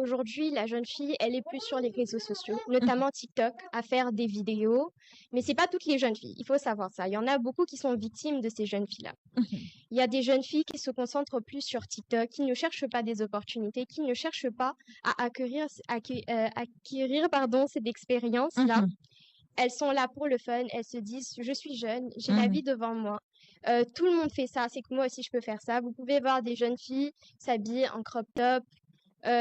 aujourd'hui, la jeune fille, elle est plus sur les réseaux sociaux, notamment TikTok, à faire des vidéos. Mais c'est pas toutes les jeunes filles, il faut savoir ça. Il y en a beaucoup qui sont victimes de ces jeunes filles-là. Il y a des jeunes filles qui se concentrent plus sur TikTok, qui ne cherchent pas des opportunités, qui ne cherchent pas à acquérir cette expérience-là. Elles sont là pour le fun, elles se disent, je suis jeune, j'ai la vie devant moi. Tout le monde fait ça, c'est que moi aussi je peux faire ça. Vous pouvez voir des jeunes filles s'habiller en crop top,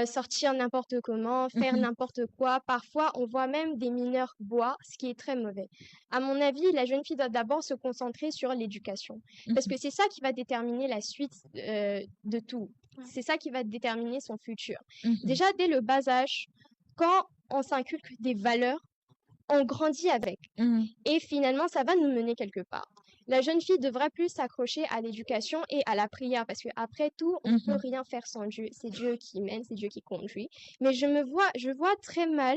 sortir n'importe comment, faire n'importe quoi. Parfois, on voit même des mineurs boire, ce qui est très mauvais. À mon avis, la jeune fille doit d'abord se concentrer sur l'éducation, parce que c'est ça qui va déterminer la suite de tout. C'est ça qui va déterminer son futur. Déjà, dès le bas âge, quand on s'inculque des valeurs, on grandit avec. Et finalement, ça va nous mener quelque part. La jeune fille devra plus s'accrocher à l'éducation et à la prière, parce qu'après tout, on ne peut rien faire sans Dieu. C'est Dieu qui mène, c'est Dieu qui conduit. Mais je vois très mal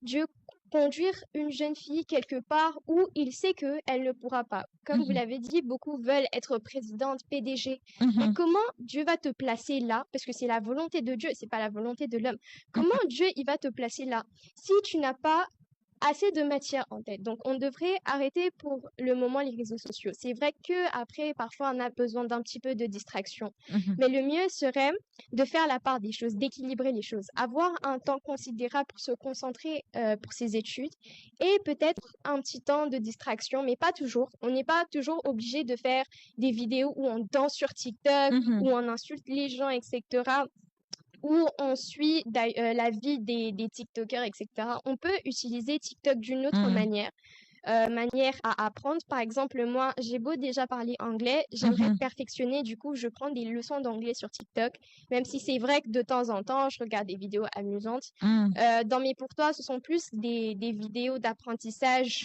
Dieu conduire une jeune fille quelque part où il sait qu'elle ne pourra pas. Comme vous l'avez dit, beaucoup veulent être présidente, PDG. Mais comment Dieu va te placer là? Parce que c'est la volonté de Dieu, c'est pas la volonté de l'homme. Comment Dieu, il va te placer là? Si tu n'as pas assez de matière en tête. Donc, on devrait arrêter pour le moment les réseaux sociaux. C'est vrai que après, parfois, on a besoin d'un petit peu de distraction. Mais le mieux serait de faire la part des choses, d'équilibrer les choses, avoir un temps considérable pour se concentrer pour ses études et peut-être un petit temps de distraction, mais pas toujours. On n'est pas toujours obligé de faire des vidéos où on danse sur TikTok, où on insulte les gens, etc., où on suit la vie des TikTokers, etc. On peut utiliser TikTok d'une autre manière à apprendre. Par exemple, moi, j'ai beau déjà parler anglais, j'aimerais perfectionner, du coup, je prends des leçons d'anglais sur TikTok, même si c'est vrai que de temps en temps, je regarde des vidéos amusantes. Dans mes pour toi, ce sont plus des vidéos d'apprentissage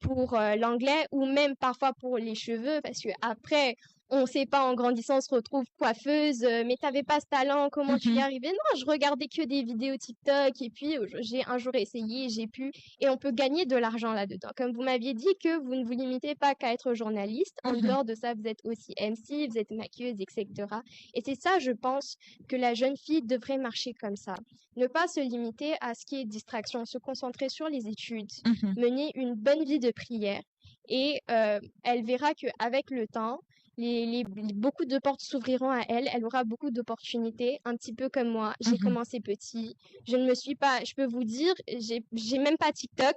pour l'anglais ou même parfois pour les cheveux, parce que après, on ne sait pas, en grandissant, on se retrouve coiffeuse, mais t'avais pas ce talent, comment tu y es arrivée? Non, je regardais que des vidéos TikTok et puis j'ai un jour essayé, j'ai pu, et on peut gagner de l'argent là-dedans. Comme vous m'aviez dit que vous ne vous limitez pas qu'à être journaliste, en dehors de ça, vous êtes aussi MC, vous êtes maquilleuse, etc. Et c'est ça, je pense, que la jeune fille devrait marcher comme ça. Ne pas se limiter à ce qui est distraction, se concentrer sur les études, mener une bonne vie de prière. Et elle verra qu'avec le temps, beaucoup de portes s'ouvriront à elle. Elle aura beaucoup d'opportunités, un petit peu comme moi. J'ai commencé petit. Je ne me suis pas, je peux vous dire, j'ai même pas TikTok.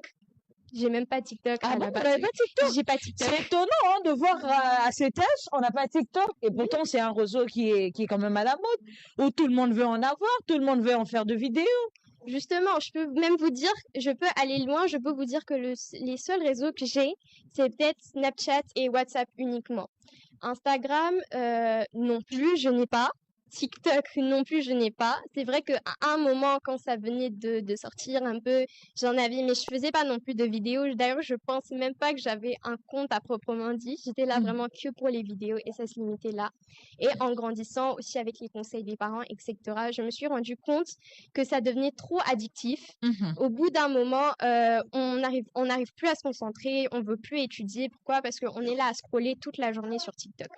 J'ai même pas TikTok Ah à bon, la vous base. n'avez pas TikTok? J'ai pas TikTok. C'est étonnant hein, de voir à cet âge, on n'a pas TikTok. Et pourtant, c'est un réseau qui est quand même à la mode, où tout le monde veut en avoir, tout le monde veut en faire de vidéos. Justement, je peux même vous dire, je peux aller loin, je peux vous dire que les seuls réseaux que j'ai, c'est peut-être Snapchat et WhatsApp uniquement. Instagram, non plus, je n'ai pas. TikTok, non plus, je n'ai pas. C'est vrai qu'à un moment, quand ça venait de sortir un peu, j'en avais, mais je faisais pas non plus de vidéos. D'ailleurs, je pense même pas que j'avais un compte à proprement dit. J'étais là vraiment que pour les vidéos et ça se limitait là. Et en grandissant, aussi avec les conseils des parents, etc., je me suis rendu compte que ça devenait trop addictif. Au bout d'un moment, on n'arrive plus à se concentrer, on veut plus étudier. Pourquoi? Parce qu'on est là à scroller toute la journée sur TikTok.